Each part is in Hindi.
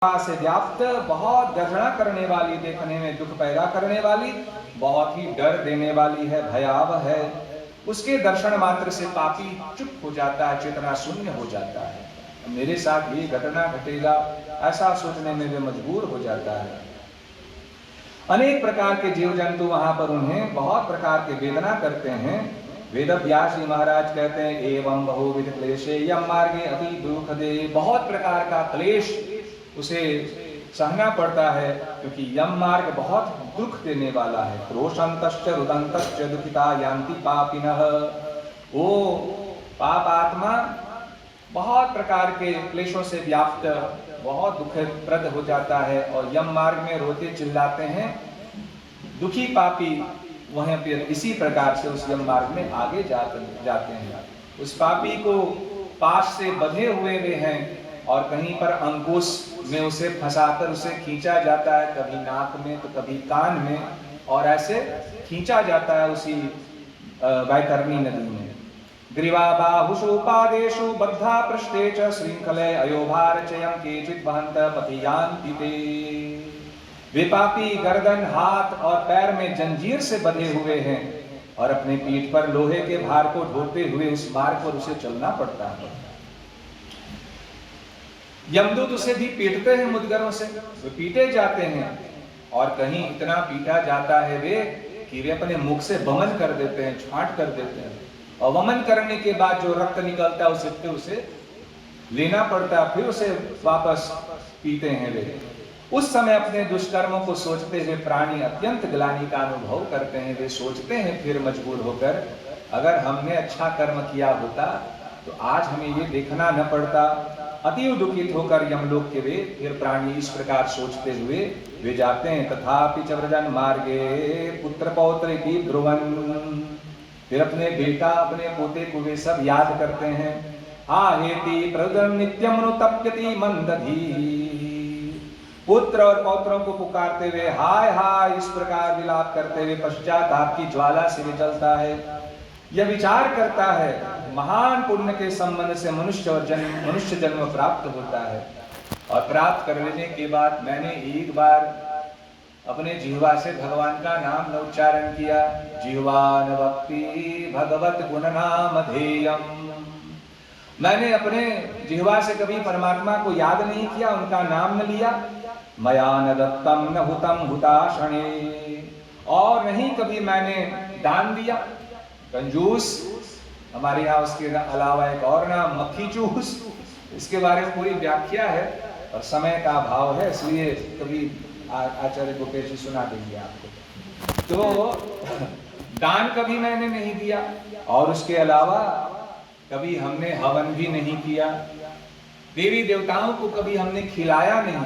से व्याप्त, बहुत गर्जना करने वाली, देखने में दुख पैदा करने वाली, बहुत ही डर देने वाली है, भयावह है। उसके दर्शन मात्र से पापी चुप हो जाता है, चेतना शून्य हो जाता है। मेरे साथ ये घटना घटेगा ऐसा सोचने में वे मजबूर हो जाता है। अनेक प्रकार के जीव जंतु वहां पर उन्हें बहुत प्रकार के वेदना करते हैं। वेद व्यास जी महाराज कहते हैं एवं बहुविध क्लेशे यम मार्गे अति दुख दे। बहुत प्रकार का क्लेश उसे सहना पड़ता है, क्योंकि यम मार्ग बहुत दुख देने वाला है। क्रोशंतश्च रुदंतश्च दुखिता यान्ति पापिनः। वो पाप आत्मा बहुत प्रकार के क्लेशों से व्याप्त, बहुत दुखप्रद हो जाता है और यम मार्ग में रोते चिल्लाते हैं। दुखी पापी वहीं पर इसी प्रकार से उस यम मार्ग में आगे जाते हैं। उस पापी को पाश से बंधे हुए वे हैं और कहीं पर अंकुश में उसे फंसाकर उसे खींचा जाता है, कभी नाक में तो कभी कान में, और ऐसे खींचा जाता है उसी वैतरणी नदी में। ग्रीवा बाहुषु पादेषु बद्धा पृष्ठे च श्रृंखले अयोभार चयम केचित् वहन्त पतियान्ति ते। वे पापी गर्दन, हाथ और पैर में जंजीर से बंधे हुए हैं और अपने पीठ पर लोहे के भार को ढोते हुए उस मार्ग पर उसे चलना पड़ता है। यमदूत उसे भी पीटते हैं मुद्गरों से, वे पीटे जाते हैं और कहीं इतना पीटा जाता है वे कि वे अपने मुख से वमन कर देते हैं, छांट कर देते हैं, और वमन करने के बाद जो रक्त निकलता है उसे फिर उसे लेना पड़ता है, फिर उसे वापस पीते हैं वे। उस समय अपने दुष्कर्मों को सोचते हुए प्राणी अत्यंत ग्लानि का अनुभव करते हैं। वे सोचते हैं फिर मजबूर होकर, अगर हमने अच्छा कर्म किया होता तो आज हमें ये देखना न पड़ता। अति दुखित होकर यमलोक के वे फिर प्राणी इस प्रकार सोचते हुए वे जाते हैं। तथापि च व्रजन मार्गे पुत्र पौत्र की ध्रुवन। फिर अपने बेटा, अपने पोते को वे सब याद करते हैं। आहेति प्रदन नित्यम अनुतप्यति मंदधी। पुत्र और पौत्रों को पुकारते हुए हाय हाय इस प्रकार विलाप करते हुए पश्चाताप की ज्वाला से वे जलता है। यह विचार करता है महान पुण्य के संबंध से मनुष्य जन्म प्राप्त होता है, और प्राप्त कर लेने के बाद मैंने एक बार अपने जिह्वा से भगवान का नाम न उच्चारण किया। जिह्वा न भक्ति भगवत गुण नाम धेयम। मैंने अपने जिह्वा से कभी परमात्मा को याद नहीं किया, उनका नाम न लिया। मया न दत्तम न हुतम हुताशणे। और नहीं कभी मैंने दान दिया। कंजूस, हमारे यहाँ उसके अलावा एक और नाम मक्खी चूस, इसके बारे में पूरी व्याख्या है और समय का अभाव है, इसलिए कभी आचार्य गोपेश जी सुना देंगे आपको। तो दान कभी मैंने नहीं दिया, और उसके अलावा कभी हमने हवन भी नहीं किया। देवी देवताओं को कभी हमने खिलाया नहीं।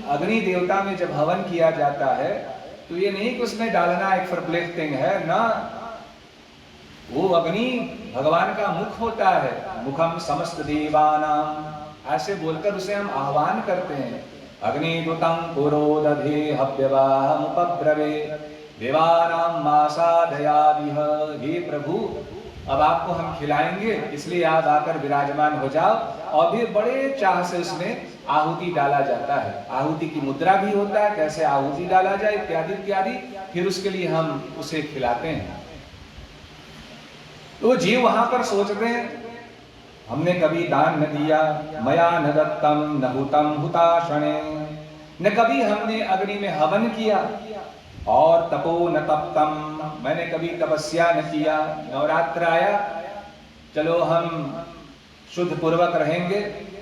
अग्नि देवता में जब हवन किया जाता है तो ये नहीं कि उसमें डालना एक फॉरप्लेटिंग है ना, वो अग्नि भगवान का मुख होता है। मुखम समस्त देवानाम, ऐसे बोलकर उसे हम आह्वान करते हैं। अग्निदूतं पुरोदधे हव्यवाहमुपब्रवे देवानां मासाधयादिह। हे प्रभु, अब आपको हम खिलाएंगे, इसलिए आप आकर विराजमान हो जाओ। और भी बड़े चाह से उसमें आहुति डाला जाता है। आहुति की मुद्रा भी होता है, कैसे आहुति डाला जाए इत्यादि इत्यादि, फिर उसके लिए हम उसे खिलाते हैं। तो जीव वहां पर सोचते हैं हमने कभी दान न दिया। मया न दत्तम न हुतम हुताशणे। न कभी हमने अग्नि में हवन किया, और तपो न तप्तम, मैंने कभी तपस्या न किया। नवरात्र आया, चलो हम शुद्ध पूर्वक रहेंगे,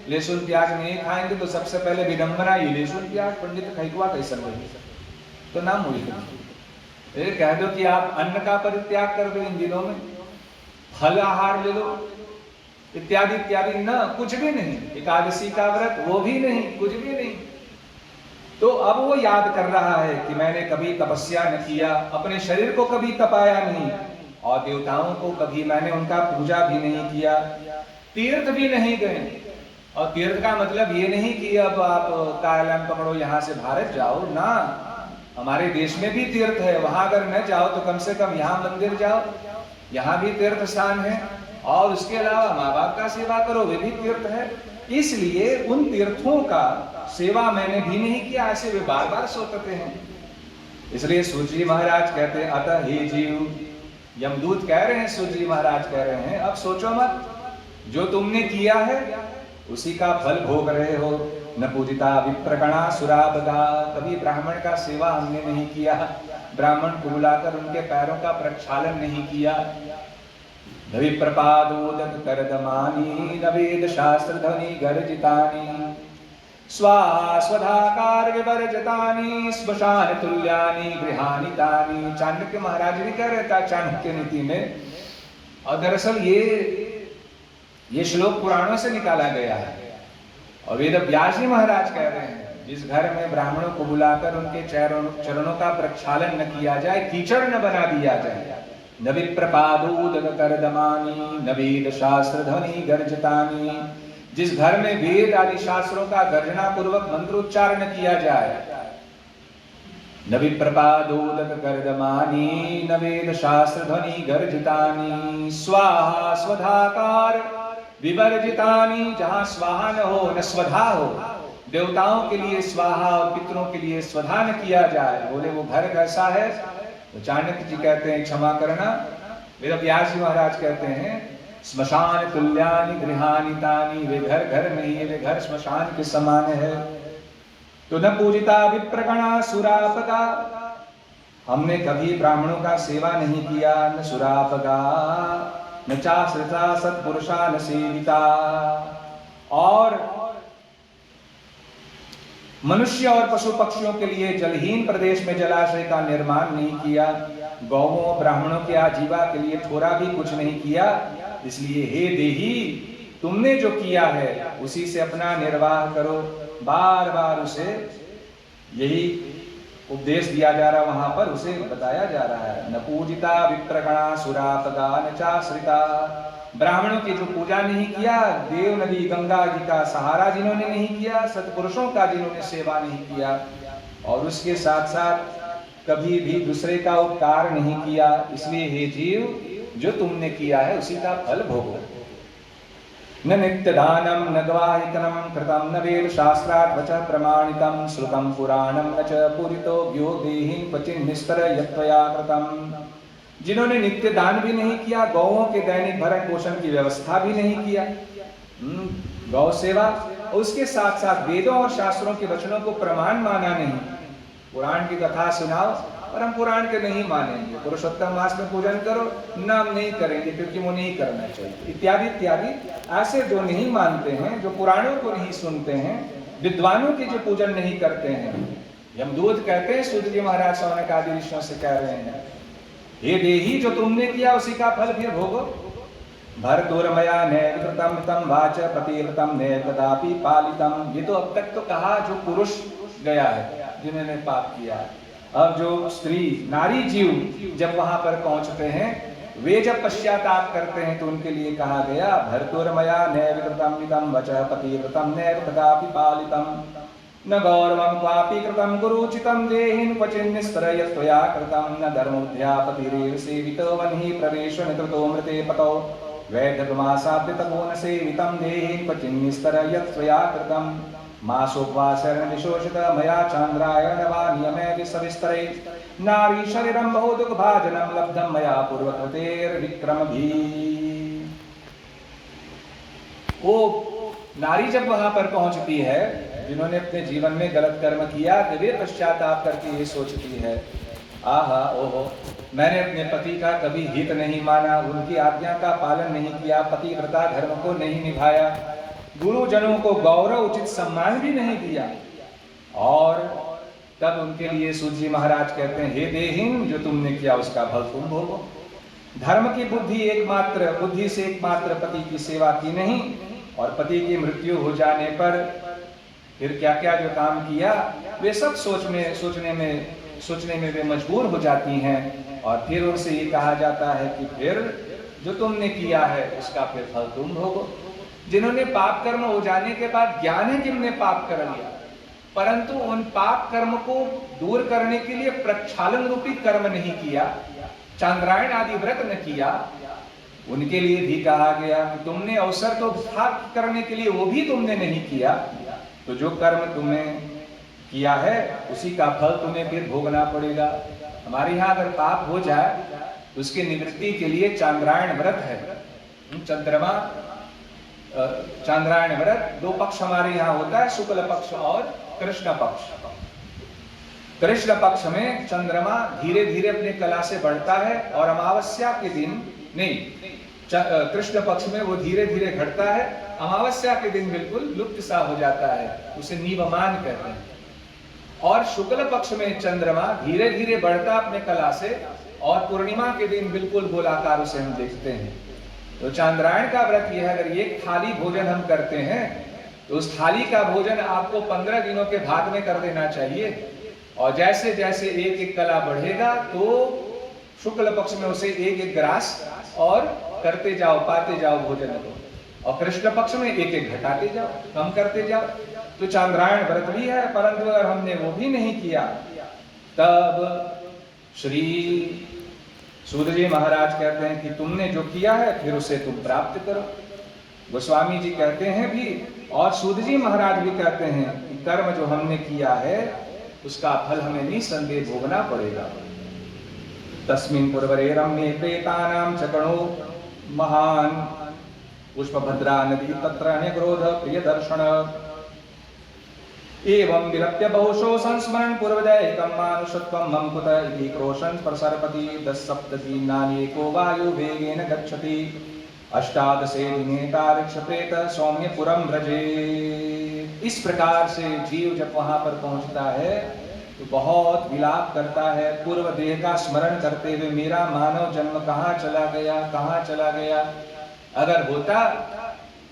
लहसुन प्याज नहीं खाएंगे, तो सबसे पहले विडंबना ये लहसुन प्याज पंडित खैकुआ कैसन रही, तो नाम हुई। कह दो कि आप अन्न का परित्याग कर दो, इन दिनों में फल आहार ले लो इत्यादि इत्यादि, न कुछ भी नहीं। एकादशी का व्रत वो भी नहीं, कुछ भी नहीं। तो अब वो याद कर रहा है कि मैंने कभी तपस्या न किया, अपने शरीर को कभी तपाया नहीं, और देवताओं को कभी मैंने उनका पूजा भी नहीं किया, तीर्थ भी नहीं गए। और तीर्थ का मतलब ये नहीं कि अब आप कायलाम पकड़ो यहाँ से भारत जाओ ना, हमारे देश में भी तीर्थ है, वहां अगर न जाओ तो कम से कम यहाँ मंदिर जाओ, यहाँ भी तीर्थ स्थान है। और उसके अलावा माँ बाप का सेवा करो, वे भी तीर्थ है। इसलिए उन तीर्थों का सेवा मैंने भी नहीं किया, ऐसे वे बार बार सोचते हैं। इसलिए सूत जी महाराज कहते हैं, अतः हे जीव, यमदूत कह रहे हैं, सूत जी महाराज कह रहे हैं, अब सोचो मत, जो तुमने किया है उसी का फल भोग रहे हो। न पूजिता विप्रगणा सुराबगा, कभी ब्राह्मण का सेवा हमने नहीं किया, ब्राह्मण को बुलाकर उनके पैरों का प्रक्षालन नहीं किया। न विप्रपादोदक करदमानी, न वेद शास्त्र ध्वनि गर्जितानि, स्वाहा स्वधाकार विवर्जितानि, श्मशान तुल्यानि गृहानि तानि। चाणक्य महाराज भी कह रहे थे चाणक्य नीति में, और दरअसल ये श्लोक पुराणों से निकाला गया है। और वेद व्यास जी महाराज कह रहे हैं, जिस घर में ब्राह्मणों को बुलाकर उनके चरणों का प्रक्षालन न किया जाए, कीचड़ न बना दिया जाए, न विप्रपादोदक करदमानि, न वेद शास्त्र ध्वनि गर्जितानि, जिस घर में वेद आदि शास्त्रों का गर्जना पूर्वक मंत्रोच्चारण किया जाए, न विप्रपादोदक करदमानि, न वेद शास्त्र ध्वनि गर्जितानि, स्वाहा स्वधाकार विवर्जितानि, जहां स्वाहा न हो न स्वधा हो, देवताओं के लिए स्वाहा और पितरों के लिए स्वधा न किया जाए, बोले वो घर कैसा है? तो चाणक्य जी कहते हैं, क्षमा करना, वेद व्यास जी महाराज कहते हैं, श्मशान तुल्यानि गृहानि तानि, वे घर घर नहीं है, वे घर श्मशान के समान है। तो न पूजिता विप्रगणा सुरापगा, हमने कभी ब्राह्मणों का सेवा नहीं किया, न सुरापगा, न चाश्रिता सत्पुरुषा न सेविता, और मनुष्य और पशु पक्षियों के लिए जलहीन प्रदेश में जलाशय का निर्माण नहीं किया, गौओं ब्राह्मणों के आजीवा के लिए थोड़ा भी कुछ नहीं किया। इसलिए हे देही, तुमने जो किया है उसी से अपना निर्वाह करो। बार बार उसे यही उपदेश दिया जा रहा, वहां पर उसे बताया जा रहा है। न पूजिता विप्रगणा सुरापगा न चाश्रिता, ब्राह्मणों की जो पूजा नहीं किया, देव नदी गंगा जी का सहारा जिन्होंने नहीं किया, सत्पुरुषों का जिन्होंने सेवा नहीं किया, और उसके साथ साथ कभी भी दूसरे का उपकार नहीं किया, इसलिए हे जीव, जो तुमने किया है उसी का फल भोगो। न नित्यदानं न गवाहितनं कृतं, न वेद शास्त्रात् वचः प्रमाणितं, श्रुतं पुराणं न च पूरितो ज्ञो देहिन् क्वचिन् निस्तर यत्त्वया कृतं, जिन्होंने नित्य दान भी नहीं किया, गौओं के दैनिक भरण पोषण की व्यवस्था भी नहीं किया, गौ सेवा, उसके साथ साथ वेदों और शास्त्रों के वचनों को प्रमाण माना नहीं। पुराण की कथा सुनाओ और हम पुराण के नहीं मानेंगे, पुरुषोत्तम मास में पूजन करो, नाम नहीं करेंगे क्योंकि वो नहीं करना चाहिए, इत्यादि इत्यादि। ऐसे जो नहीं मानते हैं, जो पुराणों को नहीं सुनते हैं, विद्वानों की जो पूजन नहीं करते हैं, यमदूत कहते हैं, सूत जी महाराज सौनक आदि ऋषियों से कह रहे हैं, हे देही, जो तुमने किया उसी का फल फिर भोगो। भरतुर्मया नैव कृतं तं वाच प्रतिव्रतं नैव कदापि पालितं, ये तो अब तक तो कहा जो पुरुष गया है जिन्होंने पाप किया है। अब जो स्त्री नारी जीव जब वहां पर पहुंचते हैं, वे जब पश्चाताप करते हैं, तो उनके लिए कहा गया, भरतुर्मया नैव कृतं इदं वचः प्रतिव्रतं नैव कदापि पालितं, न गौरवं क्वापि कृतं गुरुचितं देहिन् क्वचिन्निस्तर यत्त्वया कृतं, न धर्मोऽध्यापतिरेव सेवितो वह्नि प्रवेशो निकृतो मृते पतौ, वैधर्मासाद्य तपो न सेवितं देहिन् क्वचिन्निस्तर यत्त्वया कृतं, मासोपवासरण विशोषित मया चान्द्रायण वा नियमे सविस्तरे, नारी शरीरं बहु दुःखभाजनं लब्धं मया पूर्वकृतेर्विक्रमभिः। वो नारी जब वहां पर पहुंचती है, जिन्होंने अपने जीवन में गलत कर्म किया, वे पश्चाताप करके ये सोचती है, आहा ओहो, मैंने अपने पति का कभी हित नहीं माना, उनकी आज्ञा का पालन नहीं किया, पतिव्रता धर्म को नहीं निभाया, गुरुजनों को गौरव उचित सम्मान भी नहीं दिया। और तब उनके लिए सूत जी महाराज कहते हैं, हे देहिन, जो तुमने किया उसका फल तुम भोगो। धर्म की बुद्धि से एकमात्र पति की सेवा की नहीं, और पति की मृत्यु हो जाने पर फिर क्या क्या जो काम किया, वे सब सोचने में वे मजबूर हो जाती हैं, और फिर उनसे ये कहा जाता है कि फिर जो तुमने किया है उसका फिर फल तुम भोगो। जिन्होंने पाप कर्म हो जाने के बाद ज्ञान है कि हमने पाप कर लिया, परंतु उन पाप कर्म को दूर करने के लिए प्रक्षालन रूपी कर्म नहीं किया, चांद्रायण आदि व्रत न किया, उनके लिए भी कहा गया कि तुमने अवसर तो था करने के लिए, वो भी तुमने नहीं किया, तो जो कर्म तुमने किया है उसी का फल तुम्हें फिर भोगना पड़ेगा। हमारे यहाँ अगर पाप हो जाए तो उसकी निवृत्ति के लिए चांद्रायण व्रत है। चंद्रमा चांद्रायण व्रत 2 पक्ष हमारे यहाँ होता है, शुक्ल पक्ष और कृष्ण पक्ष। कृष्ण पक्ष में चंद्रमा धीरे धीरे अपने कला से बढ़ता है और अमावस्या के दिन नहीं, कृष्ण पक्ष में वो धीरे धीरे घटता है, अमावस्या के दिन बिल्कुल लुप्त सा हो जाता है, उसे नीवमान कहते हैं। और शुक्ल पक्ष में चंद्रमा धीरे धीरे बढ़ता अपने कला से और पूर्णिमा के दिन बिल्कुल गोलाकार उसे हम देखते हैं। तो चांद्रायण का व्रत यह है, अगर एक थाली भोजन हम करते हैं तो उस थाली का भोजन आपको 15 दिनों के भाग में कर देना चाहिए, और जैसे जैसे एक एक कला बढ़ेगा तो शुक्ल पक्ष में उसे एक एक ग्रास और करते जाओ, पाते जाओ भोजन को, और कृष्ण पक्ष में एक एक घटाते जाओ, कम करते जाओ। तो चांद्रायण व्रत भी है, परंतु अगर हमने वो भी नहीं किया तब श्री सूत जी महाराज कहते हैं कि तुमने जो किया है फिर उसे तुम प्राप्त करो। गोस्वामी जी कहते हैं भी, और सूत जी महाराज भी कहते हैं कि कर्म जो हमने किया है उसका फल हमें निसंदेह भोगना पड़ेगा। तस्मिन् पुरवरे रम्ये प्रेतानां चकणो महान पुष्पभद्रा नदी तत्र अनेक्रोध प्रिय दर्शन एवं विरप्य बहुशो संस्मरण पूर्वदैकं मानुषत्वं मम कुत इति क्रोशन् प्रसरपति 10 सप्तदीनानि एको वायु वेगेन गच्छति अष्टादशे दिने तारिक्षप्रेत सौम्यपुरं व्रजे। इस प्रकार से जीव जब वहां पर पहुंचता है तो बहुत विलाप करता है, पूर्व देह का स्मरण करते हुए, मेरा मानव जन्म कहाँ चला गया, कहाँ चला गया। अगर होता,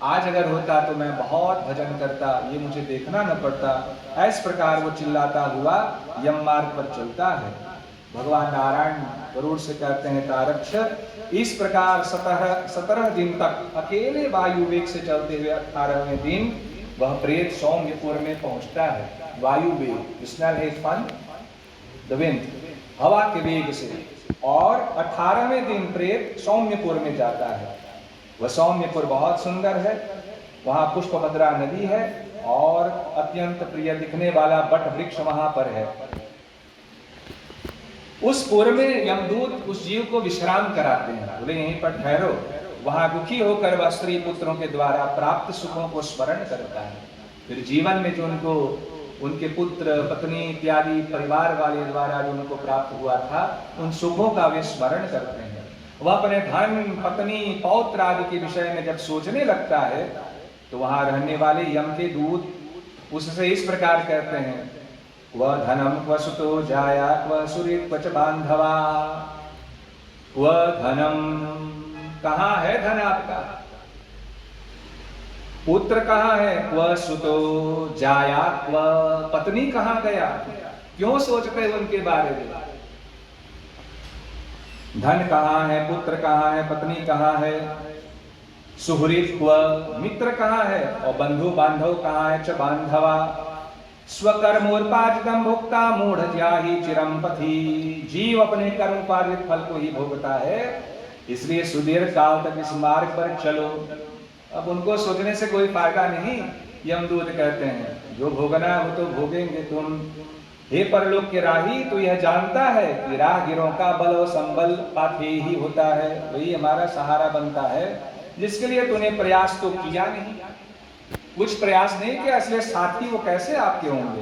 आज अगर होता तो मैं बहुत भजन करता, ये मुझे देखना न पड़ता। इस प्रकार वो चिल्लाता हुआ यम मार्ग पर चलता है। भगवान नारायण गरुड़ से कहते हैं तारक्ष। इस प्रकार 17 दिन तक अकेले वायु वेग से चलते हुए 18वें दिन वह प्रेत सौम्यपुर में पहुंचता है। वायु वेग, स्नेल है फन द विंड, हवा के वेग से, और 18वें दिन प्रेत सौम्यपुर में जाता है। वह सौम्यपुर बहुत सुंदर है, वहां पुष्पभद्रा नदी है और अत्यंत प्रिय दिखने वाला बट वृक्ष वहां पर है। उस पुर में यमदूत उस जीव को विश्राम कराते हैं, बोले यहीं पर ठहरो। वहां दुखी होकर वह स्त्री पुत्रों के द्वारा प्राप्त सुखों को स्मरण करता है। फिर जीवन में जो उनको उनके पुत्र पत्नी इत्यादि परिवार वाले द्वारा जो उनको प्राप्त हुआ था, उन सुखों का वे स्मरण करते हैं। वह अपने धन पत्नी पौत्र आदि के विषय में जब सोचने लगता है तो वहां रहने वाले यम के दूत उससे इस प्रकार कहते हैं, वह धनम क्व सुतो जाया क्व सुरी क्व च बांधवा। वह धनम, कहाँ है धन आपका, पुत्र कहाँ है, क्व सुतो जाया क्व, पत्नी कहाँ गया, क्यों सोचते हैं उनके बारे में। धन कहाँ है, पुत्र कहाँ है, पत्नी कहाँ है, सुहृद क्व, मित्र कहाँ है, और बंधु बांधव कहाँ है, च बांधवा। स्वकर्मोपार्जितम भोक्ता मूढ़ ज्याहि चिरम पथि। जीव अपने कर्मोपार्जित फल को ही भोगता है, इसलिए सुदीर्घ काल तक इस मार्ग पर चलो। अब उनको सोचने से कोई फायदा नहीं। यमदूत कहते हैं जो भोगना है वो तो भोगेंगे तुम। हे परलोक के राही, तो यह जानता है कि राहगीरों का बल और संबल पाथे ही होता है, वही हमारा सहारा बनता है, जिसके लिए तूने प्रयास तो किया नहीं, कुछ प्रयास नहीं किया, इसलिए साथी वो कैसे आपके होंगे।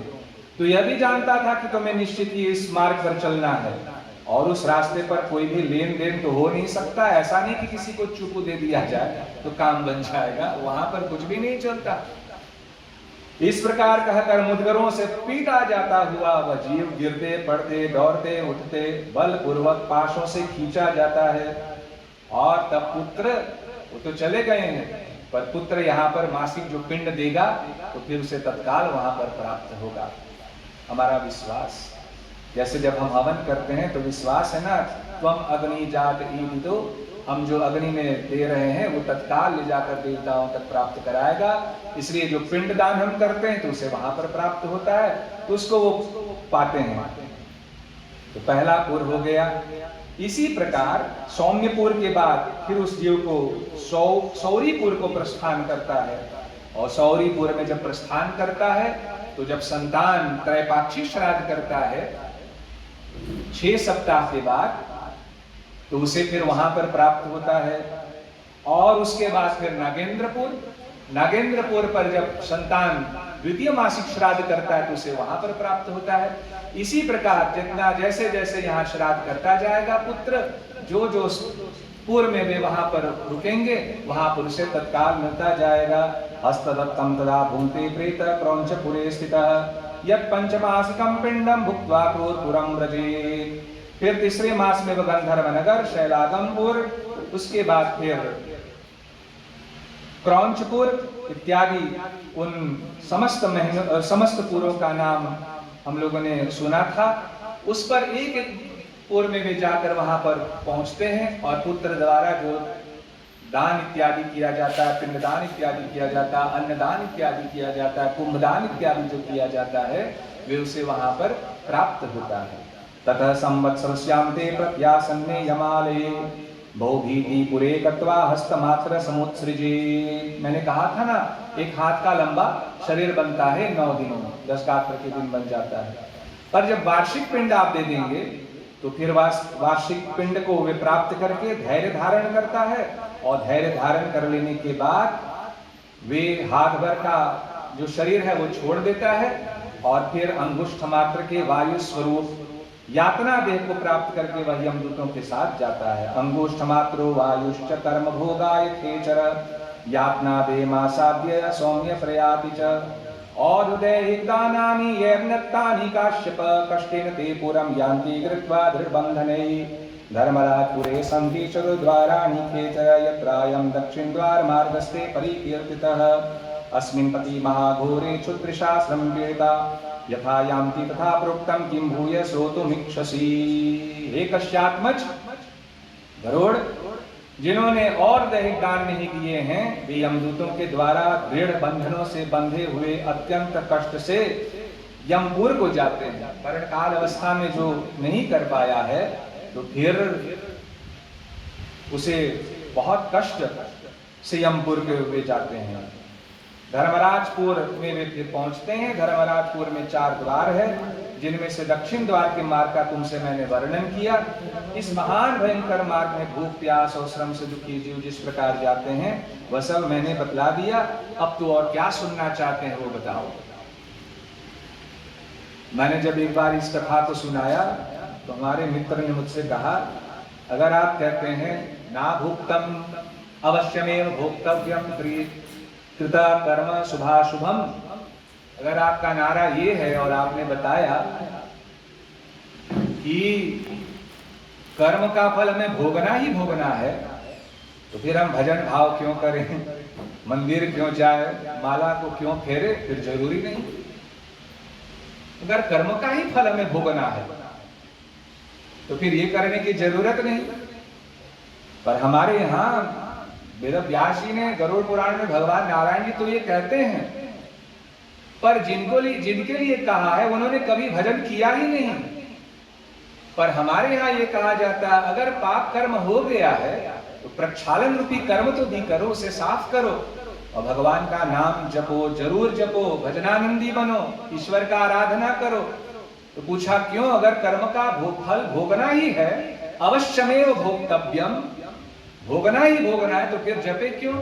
तो यह भी जानता था कि तुम्हें निश्चित ही इस मार्ग पर चलना है और उस रास्ते पर कोई भी लेन देन तो हो नहीं सकता। ऐसा नहीं कि किसी को चुप दे दिया जाए तो काम बन जाएगा, वहां पर कुछ भी नहीं चलता। इस प्रकार कहकर मुदगरों से पीटा जाता हुआ वह जीव गिरते पड़ते दौड़ते उठते बलपूर्वक पाशों से खींचा जाता है। और तब पुत्र, वो तो चले गए हैं, पर पुत्र यहाँ पर मासिक जो पिंड देगा तो फिर उसे तत्काल वहां पर प्राप्त होगा। हमारा विश्वास, जैसे जब हम हवन करते हैं तो विश्वास है ना, त्वम अग्नि जात ईदितो, हम जो अग्नि में दे रहे हैं वो तत्काल ले जाकर देवताओं तक प्राप्त कराएगा। इसलिए जो पिंड दान हम करते हैं तो उसे वहां पर प्राप्त होता है, तो उसको वो पाते हैं। तो पहला पुर हो गया, इसी प्रकार सौम्यपुर के बाद फिर उस जीव को सौरीपुर को प्रस्थान करता है, और सौरीपुर में जब प्रस्थान करता है तो जब संतान त्रैपाक्षिक श्राद्ध करता है 6 सप्ताह के बाद, तो उसे फिर वहां पर प्राप्त होता है। और उसके बाद फिर नागेंद्रपुर पर जब संतान द्वितीय मासिक श्राद्ध करता है तो उसे वहां पर प्राप्त होता है। इसी प्रकार जितना जैसे जैसे यहाँ श्राद्ध करता जाएगा पुत्र, जो जो पूर्व में वे वहां पर रुकेंगे वहां पर उसे तत्काल मिलता जाएगा। हस्तदत्तम तदा भुंक्ते प्रेत क्रौंचपुरे स्थितः यत् पंचमासिकं पिंडम भुक्त्वा क्रूरपुरं व्रजेत्। फिर तीसरे मास में वह गंधर्व नगर शैलागमपुर, उसके बाद फिर क्रौंचपुर इत्यादि उन समस्त पुरों का नाम हम लोगों ने सुना था। उस पर एक एक पूर्व में वे जाकर वहां पर पहुंचते हैं और पुत्र द्वारा जो दान इत्यादि किया जाता है, पिंडदान इत्यादि किया जाता है, अन्नदान इत्यादि किया जाता है, कुंभदान इत्यादि जो किया जाता है वे उसे वहां पर प्राप्त होता है। ततः संवत्सरस्यान्ते प्रत्यासन्ने यमालये भौभीति पुरे कत्वा हस्तमात्र समुत्सृजे। मैंने कहा था ना, एक हाथ का लंबा शरीर बनता है 9 दिनों में, 10 का प्रतिदिन बन जाता है। पर जब वार्षिक पिंड आप दे देंगे तो फिर वार्षिक पिंड को वे प्राप्त करके धैर्य धारण करता है, और धैर्य धारण कर लेने के बाद वे हाथ भर का जो शरीर है वो छोड़ देता है, और फिर अंगुष्ठ मात्र के वायु स्वरूप यातना देह को प्राप्त करके वह यमदूतों के साथ जाता है। अंगुष्ठ मात्रो वायुश्च कर्म भोगाय खेचर यातना देह मासाद्य सौम्य प्रयाति च और उदयदानानि यज्ञत्तानि काश्यप कष्टेन ते पुरं यान्ति कृत्वा दृढबन्धनैः। धर्मराजपुरे सन्ति चतुर्द्वाराणि खेचर यत्रायं दक्षिणद्वार मार्गस्थे परिकीर्तितः। अस्मिन् पति महाघोरे क्षुद्रशास्त्रं पीडिता यथा यान्ति तथा प्रोक्तं किं भूय श्रोतुमिच्छसि। हे कश्यात्मज गरुड़, जिन्होंने और दैहिक दान नहीं किए हैं वे यमदूतों के द्वारा दृढ़ बंधनों से बंधे हुए अत्यंत कष्ट से यमपुर को जाते हैं। मरणकाल अवस्था में जो नहीं कर पाया है तो फिर उसे बहुत कष्ट से यमपुर के वे जाते हैं। धर्मराजपुर में वे फिर पहुंचते हैं। धर्मराजपुर में 4 द्वार है, जिनमें से दक्षिण द्वार के मार्ग का तुमसे मैंने वर्णन किया। इस महान भयंकर मार्ग में भूख प्यास और श्रम से दुखी जीव जिस प्रकार जाते हैं वह सब मैंने बतला दिया। अब तो और क्या सुनना चाहते हैं वो बताओ। मैंने जब एक बार इस कथा को सुनाया तो हमारे मित्र ने मुझसे कहा, अगर आप कहते हैं ना भुक्तम अवश्यमेव भोक्तव्यम कृता कर्म शुभाशुभम, अगर आपका नारा ये है और आपने बताया कि कर्म का फल हमें भोगना ही भोगना है, तो फिर हम भजन भाव क्यों करें, मंदिर क्यों जाए, माला को क्यों फेरे, फिर जरूरी नहीं। अगर कर्म का ही फल हमें भोगना है तो फिर ये करने की जरूरत नहीं। पर हमारे यहाँ वेद व्यास जी ने गरुड़ पुराण में भगवान नारायण जी तो ये कहते हैं, पर जिनके लिए कहा है उन्होंने कभी भजन किया ही नहीं। पर हमारे यहाँ ये कहा जाता है अगर पाप कर्म हो गया है तो प्रक्षालन रूपी कर्म तो भी करो, उसे साफ करो और भगवान का नाम जपो, जरूर जपो, भजनानंदी बनो, ईश्वर का आराधना करो। तो पूछा क्यों, अगर कर्म का फल भोगना ही है, अवश्यमेव भोक्तव्यम, भोगना ही भोगना है, तो फिर जपे क्यों,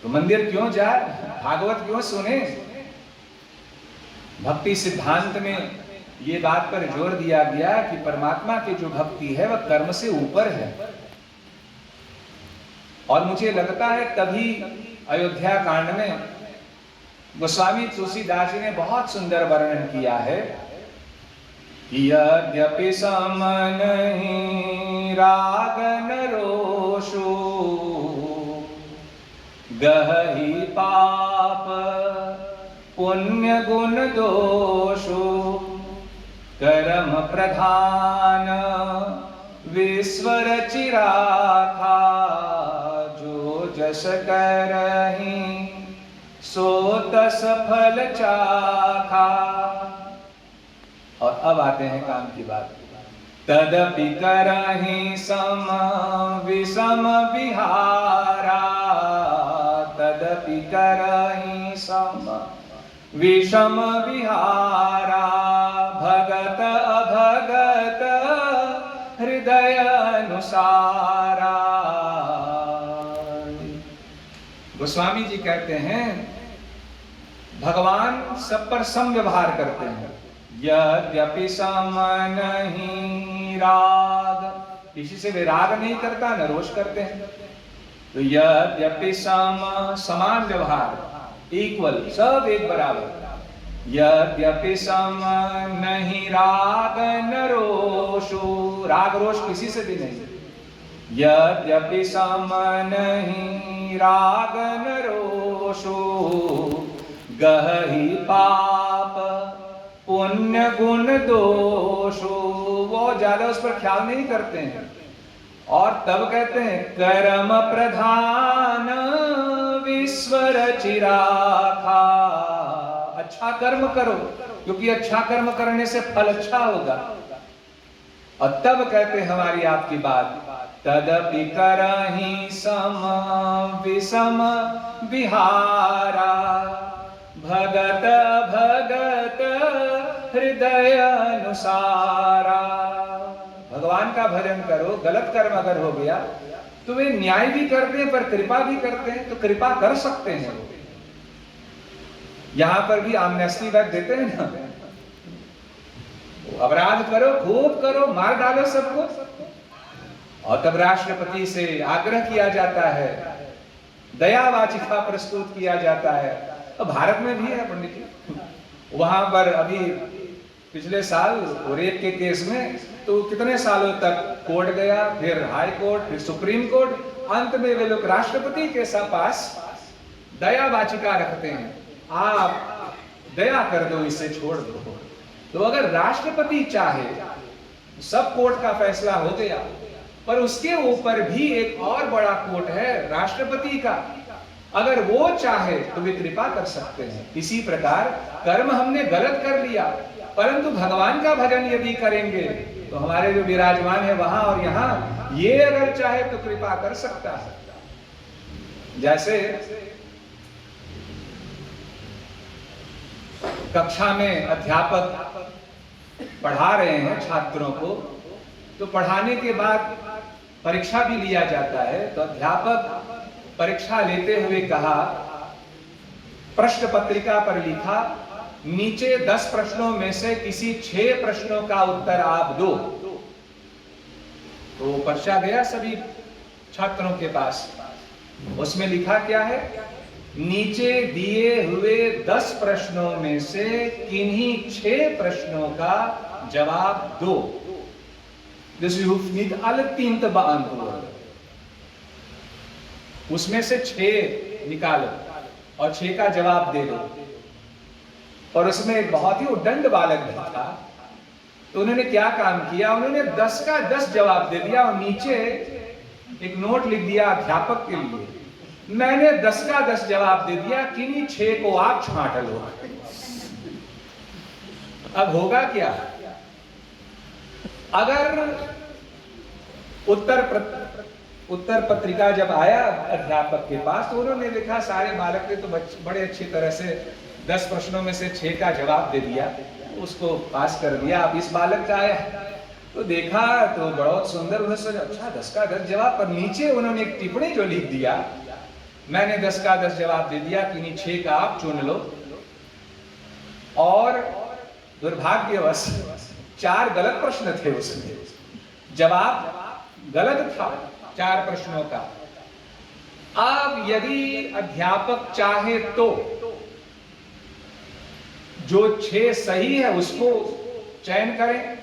तो मंदिर क्यों जाए, भागवत क्यों सुने। भक्ति सिद्धांत में ये बात पर जोर दिया गया कि परमात्मा की जो भक्ति है वह कर्म से ऊपर है। और मुझे लगता है तभी अयोध्या कांड में गोस्वामी तुलसीदास जी ने बहुत सुंदर वर्णन किया है कि यद्यपि सम नहीं राग न रोषु गहि पाप पुण्य गुण दोषु कर्म प्रधान विश्वर चिराखा जो जस करहि सो तस फल चाखा। और अब आते हैं काम की बात। तदपि करहि सम विषम विहारा, तदपि करहि सम विषम विहारा, भगत अभगत हृदय अनुसारा। गोस्वामी जी कहते हैं भगवान सब पर सम व्यवहार करते हैं। यद्यपि सम नहीं राग, किसी से वे राग नहीं करता न रोष करते हैं। तो यद्यपि समान व्यवहार, इक्वल, सब एक बराबर। यद्यपि सम नहीं राग न रोषो, राग रोष किसी से भी नहीं। यद्यपि सम नहीं राग न रोषो, गहि पाप पुण्य गुण दोषो, वो ज्यादा उस पर ख्याल नहीं करते हैं। और तब कहते हैं कर्म प्रधान विश्व रचिराखा, अच्छा कर्म करो क्योंकि अच्छा कर्म करने से फल अच्छा होगा। और तब कहते हैं हमारी आपकी बात, तदपि करहि सम विषम विहारा, भगत भगत हृदय अनुसारा। भगवान का भजन करो, गलत कर्म अगर हो गया तो वे न्याय भी करते हैं पर कृपा भी करते हैं, तो कृपा कर सकते हैं। यहां पर भी आम्नेस्टी बैग देते हैं ना, अपराध करो, खूब करो, मार डालो सबको, और तब राष्ट्रपति से आग्रह किया जाता है, दया वाचिका प्रस्तुत किया जाता है। तो भारत में भी है पंडित जी, वहां पर अभी पिछले साल रेप के केस में तो कितने सालों तक कोर्ट गया, फिर हाई कोर्ट, फिर सुप्रीम कोर्ट, अंत में वे लोग राष्ट्रपति के पास दया वाचिका रखते हैं, आप दया कर दो, इसे छोड़ दो। तो अगर राष्ट्रपति चाहे, सब कोर्ट का फैसला हो गया, पर उसके ऊपर भी एक और बड़ा कोर्ट है राष्ट्रपति का, अगर वो चाहे तो वे कृपा कर सकते हैं। इसी प्रकार कर्म हमने गलत कर लिया, परंतु भगवान का भजन यदि करेंगे तो हमारे जो विराजमान है वहां और यहां, ये अगर चाहे तो कृपा कर सकता है। जैसे कक्षा में अध्यापक पढ़ा रहे हैं छात्रों को, तो पढ़ाने के बाद परीक्षा भी लिया जाता है। तो अध्यापक परीक्षा लेते हुए कहा, प्रश्न पत्रिका पर लिखा, नीचे 10 प्रश्नों में से किसी 6 प्रश्नों का उत्तर आप दो। तो पर्चा गया सभी छात्रों के पास, उसमें लिखा क्या है, नीचे दिए हुए 10 प्रश्नों में से किन्हीं 6 प्रश्नों का जवाब दो। Dus u hoeft niet alle 10 te beantwoorden. उसमें से 6 निकालो और 6 का जवाब दे दो। और उसमें एक बहुत ही उद्दंड बालक भी था, तो उन्होंने क्या काम किया, उन्होंने 10 का 10 जवाब दे दिया और नीचे एक नोट लिख दिया अध्यापक के लिए, मैंने 10 का 10 जवाब दे दिया, किन्हीं 6 को आप छांट लो। अब होगा क्या, अगर उत्तर पत्रिका जब आया अध्यापक के पास, तो उन्होंने लिखा सारे बालक ने तो बड़े अच्छी तरह से 10 प्रश्नों में से 6 का जवाब दे दिया, उसको पास कर दिया। अब इस बालक का आया तो देखा तो बहुत सुंदर, उन्होंने सोचा अच्छा 10 का 10 जवाब, पर नीचे उन्होंने एक टिप्पणी जो लिख दिया, मैंने 10 का 10 जवाब दे दिया, किन्हीं 6 का आप चुन लो। और दुर्भाग्यवश 4 गलत प्रश्न थे, उसमें जवाब गलत था 4 प्रश्नों का। अब यदि अध्यापक चाहे तो जो 6 सही है उसको चयन करें,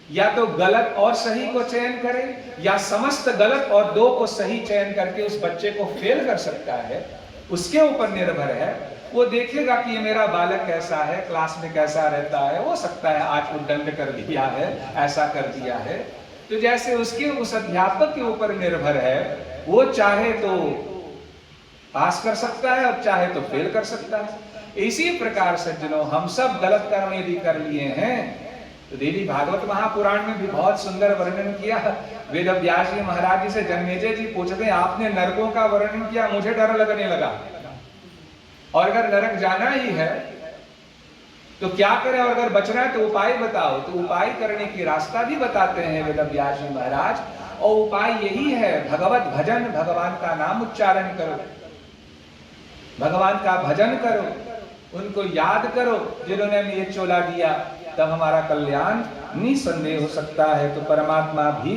या तो गलत और सही को चयन करें, या समस्त गलत और 2 को सही चयन करके उस बच्चे को फेल कर सकता है, उसके ऊपर निर्भर है। वो देखेगा कि ये मेरा बालक कैसा है, क्लास में कैसा रहता है, हो सकता है आज उद्दंड कर दिया है, ऐसा कर दिया है। तो जैसे उसके उस अध्यापक के ऊपर निर्भर है, वो चाहे तो पास कर सकता है और चाहे तो फेल कर सकता है। इसी प्रकार सज्जनों, हम सब गलत कर्म यदि कर लिए हैं तो देवी भागवत महापुराण में भी बहुत सुंदर वर्णन किया। वेद व्यास जी महाराज जी से जन्मेजय जी पूछते हैं, आपने नरकों का वर्णन किया, मुझे डर लगने लगा, और अगर नरक जाना ही है तो क्या करें, और अगर बचना है तो उपाय बताओ। तो उपाय करने की रास्ता भी बताते हैं वेद व्यास जी महाराज, और उपाय यही है, भगवत भजन, भगवान का नाम उच्चारण करो, भगवान का भजन करो, उनको याद करो जिन्होंने हमें ये चोला दिया, तब हमारा कल्याण निसंदेह हो सकता है। तो परमात्मा भी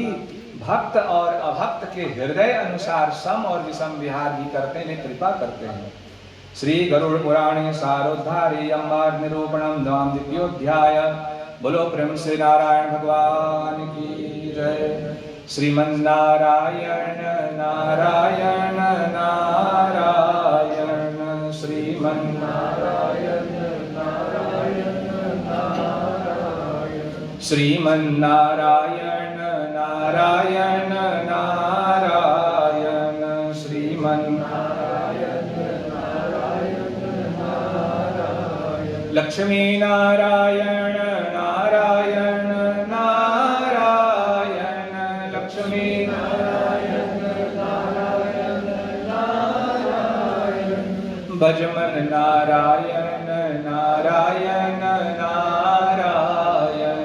भक्त और अभक्त के हृदय अनुसार सम और विषम विहार भी करते हैं, कृपा करते हैं। श्री गरुड़ पुराणे सारोद्धारे यमवार निरूपणम नाम द्वितीयोध्याय। बोलो प्रेम से नारायण भगवान की जय। श्रीमन्नारायण नारायण नारायण, श्रीमन्नारायण नारायण नारायण, श्रीमन्नारायण नारायण नारायण, श्रीमन्नारायण नारायण नारायण, लक्ष्मी नारायण नारायण नारायण, लक्ष्मी नारायण नारायण नारायण, भजमन नारायण नारायण नारायण,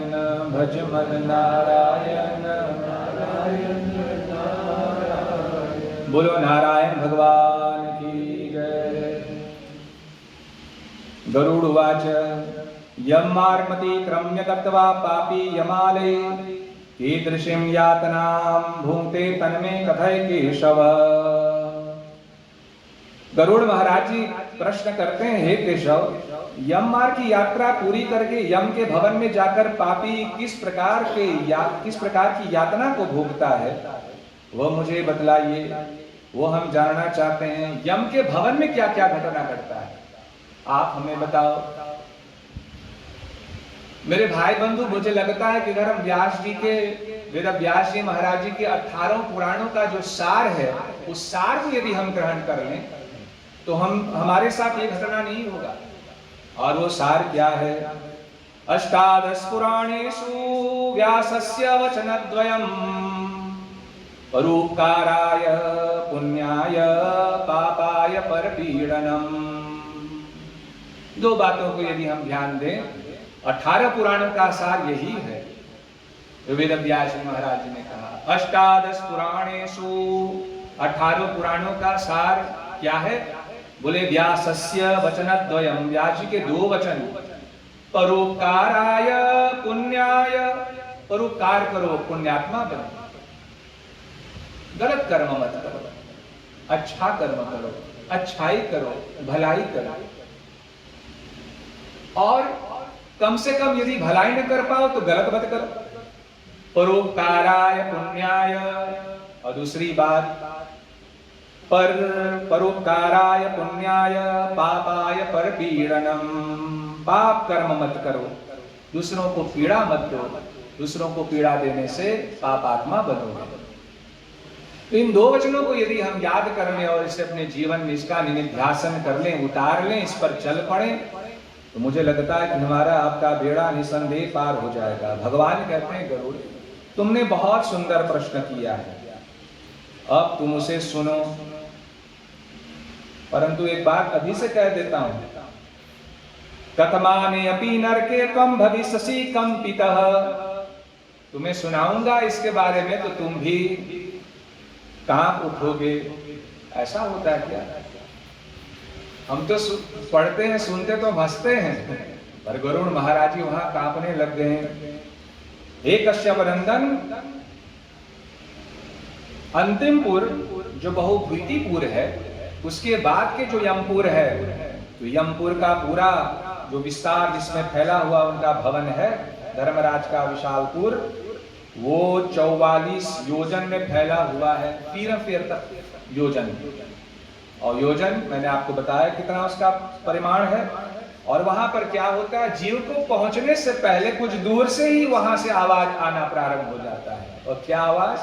भजमन नारायण नारायण नारायण। बोलो नारायण भगवान की जय। गरुड़वाच यम मार्मति क्रम्य गत्वा पापी यमालये, कीदृशीं यातनां भुंक्ते तन्मे कथय केशव। गरुड़ महाराज जी प्रश्न करते हैं, हे केशव, यम मार्ग की यात्रा पूरी करके यम के भवन में जाकर पापी किस प्रकार की यातना को भोगता है, वह मुझे बतलाइए, वो हम जानना चाहते हैं। यम के भवन में क्या क्या घटना घटता है, आप हमें बताओ। मेरे भाई बंधु, मुझे लगता है कि अगर हम व्यास जी के, वेद व्यास जी महाराज जी के 18 पुराणों का जो सार है, उस सार को यदि हम ग्रहण कर लें तो हमारे साथ ये घटना नहीं होगा। और वो सार क्या है? अष्टादश पुराणेषु व्यासस्य वचनद्वयम् परोपकाराय पुण्याय पापाय परपीडनम्। दो बातों को यदि हम ध्यान दें, 18 पुराणों का सार यही है। वेद व्यास महाराज जी ने कहा अष्टादश पुराणेषु, 18 पुराणों का सार क्या है? बोले व्यासस्य वचनद्वयम्, व्यास जी के 2 वचन, परोपकाराय पुण्याय, परोपकार करो, पुण्यात्मा बनो, गलत कर्म मत करो, अच्छा कर्म करो, अच्छाई करो, भलाई करो। और कम से कम यदि भलाई न कर पाओ तो गलत मत करो। परोपकाराय पुण्याय, और दूसरी बात परोपकाराय पुण्याय पापाय परपीडनम्, पाप कर्म मत करो, दूसरों को पीड़ा मत दो, दूसरों को पीड़ा देने से पापात्मा बनोगे। तो इन 2 वचनों को यदि हम याद कर लें और इसे अपने जीवन में इसका निधिध्यासन कर लें, उतार लें, इस पर चल पड़े, तो मुझे लगता है कि हमारा आपका बेड़ा निसंदेह पार हो जाएगा। भगवान कहते हैं गरुड़, तुमने बहुत सुंदर प्रश्न किया है, अब तुम उसे सुनो। परंतु एक बात अभी से कह देता हूं, कथमाने अपि नरके त्वं भविष्यसि कंपितः। तुम्हें सुनाऊंगा इसके बारे में तो तुम भी कांप उठोगे। ऐसा होता है क्या? हम तो पढ़ते हैं, सुनते तो हंसते हैं, पर गरुड़ महाराज जी वहां कांपने लग गए। हे कश्यप नंदन, अंतिमपुर जो बहुभूतिपुर है, उसके बाद के जो यमपुर है, तो यमपुर का पूरा जो विस्तार जिसमें फैला हुआ उनका भवन है, धर्मराज का विशालपुर, वो 44 योजन में फैला हुआ है, 3 तक योजन। और योजन मैंने आपको बताया कितना उसका परिमाण है। और वहां पर क्या होता है, जीव को पहुंचने से पहले कुछ दूर से ही वहां से आवाज आना प्रारंभ हो जाता है। और क्या आवाज?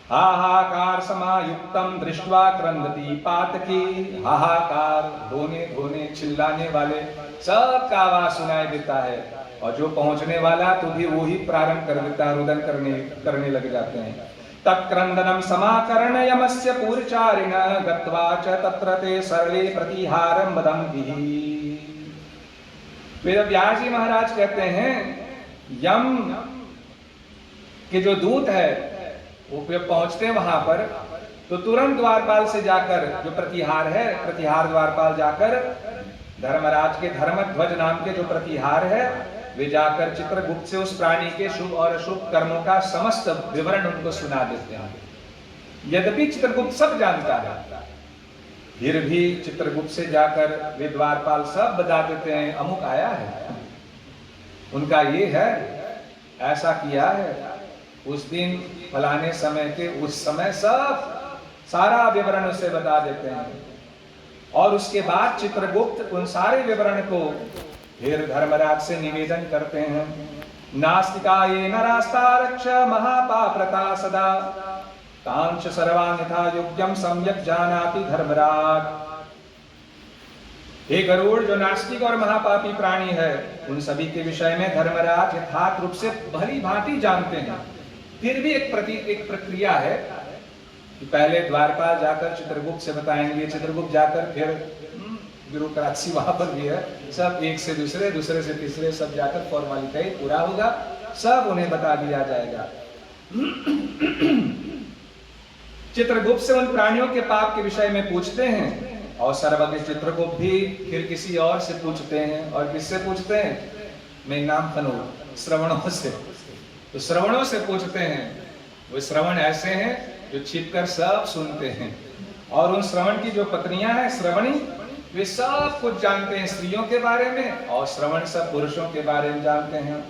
हाहाकार समायुक्तम दृष्ट्वा क्रंदती पातकी। हाहाकार, रोने धोने चिल्लाने वाले सबका आवाज सुनाई देता है, और जो पहुंचने वाला तो भी वो ही प्रारंभ कर देता है, रुदन करने लग जाते हैं। तत्क्रंदनम समाकर्ण यमस्य पूर्चारिण गत्वा च तत्र ते सर्वे प्रतिहारं वदन्ति। वेद व्यास जी महाराज कहते हैं यम के जो दूत है वो पहुंचते हैं वहां पर, तो तुरंत द्वारपाल से जाकर, जो प्रतिहार है, प्रतिहार द्वारपाल जाकर धर्मराज के धर्मध्वज नाम के जो प्रतिहार है, वे जाकर चित्रगुप्त से उस प्राणी के शुभ और अशुभ कर्मों का समस्त विवरण उनको सुना देते हैं। यद्यपि चित्रगुप्त सब जानता है, फिर भी चित्रगुप्त से जाकर वे द्वारपाल सब बता देते हैं, अमुक आया है, उनका ये है, ऐसा किया है, उस दिन फलाने समय के उस समय सब सारा विवरण उसे बता देते हैं। और उसके बाद चित्रगुप्त उन सारे विवरण को फिर धर्मराज से निवेदन करते हैं। नास्तिकाये नरास्तारक्ष महापाप्रता सदा तांच सर्वान्यथा योग्यम सम्यक जानाति धर्मराज। हे गरुड़, जो नास्तिक और महापापी प्राणी है, उन सभी के विषय में धर्मराज यथार्थ रूप से भली भांति जानते हैं। फिर भी एक प्रक्रिया है कि पहले द्वारपाल जाकर चित्रगुप्त से बताएंगे, चित्रगुप्त जाकर फिर ब्यूरोक्रेसी वहां पर भी है, सब एक से दूसरे, दूसरे से तीसरे, सब जाकर फॉर्मेलिटी पूरा होगा, सब उन्हें बता दिया जाएगा। चित्रगुप्त से उन प्राणियों के पाप के विषय में पूछते हैं, और सर्वज्ञ चित्रगुप्त भी फिर किसी और से पूछते हैं। और किससे पूछते हैं? मैं नाम कनो श्रवणों से। तो श्रवणों से पूछते हैं। वो श्रवण ऐसे हैं जो छिपकर सब सुनते हैं, और उन श्रवण की जो पत्नियां हैं श्रवणी, वे सब कुछ जानते हैं स्त्रियों के बारे में, और श्रवण सब पुरुषों के बारे में जानते हैं।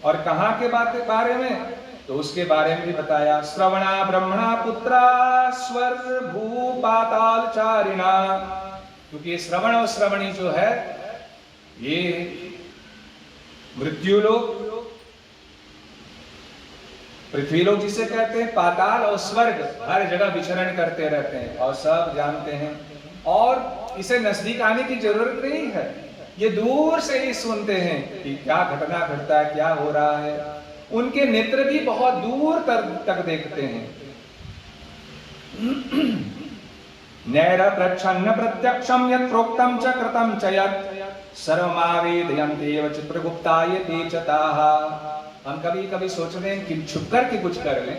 और कहाँ के बारे में? तो उसके बारे में भी बताया। श्रवणा ब्रह्मणा पुत्रा स्वर भू पाताल चारिणा। क्योंकि श्रवण और श्रवणी जो है ये मृत्यु लोक, पृथ्वी लोक जिसे कहते हैं, पाताल और स्वर्ग, हर जगह विचरण करते रहते हैं और सब जानते हैं। और इसे नजदीक आने की जरूरत नहीं है, ये दूर से ही सुनते हैं कि क्या घटना घटता है, क्या हो रहा है। उनके नेत्र भी बहुत दूर तक देखते हैं। नैर प्रच्छन्न प्रत्यक्षम यत् प्रोक्तम च कृतम च यत् सर्वमावेदयन्तेव चित्रगुप्ताय ते चताः। हम कभी कभी सोचते हैं कि छुप कर के कुछ कर लें,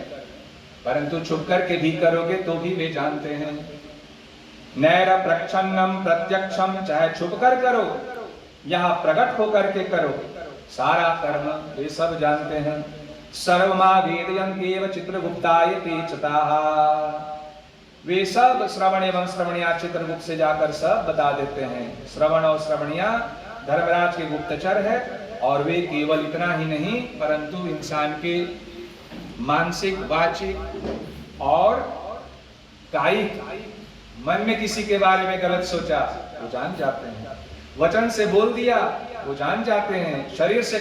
परंतु छुप कर के भी करोगे तो भी वे जानते हैं। नैर प्रच्छन्नम प्रत्यक्षम, चाहे छुप कर करो या प्रकट होकर के करो, सारा कर्म वे सब जानते हैं। सर्वमावेदयन्तेव चित्रगुप्ताय ते चताः। वे सब श्रवण एवं श्रवणिया चित्रगुप्त से जाकर सब बता देते हैं। श्रवण और श्रवणिया धर्मराज के गुप्तचर है, और वे केवल इतना ही नहीं परंतु इंसान के मानसिक, वाचिक और कायिक, मन में किसी के बारे में गलत सोचा वो जान जाते हैं, वचन से बोल दिया वो जान जाते हैं, शरीर से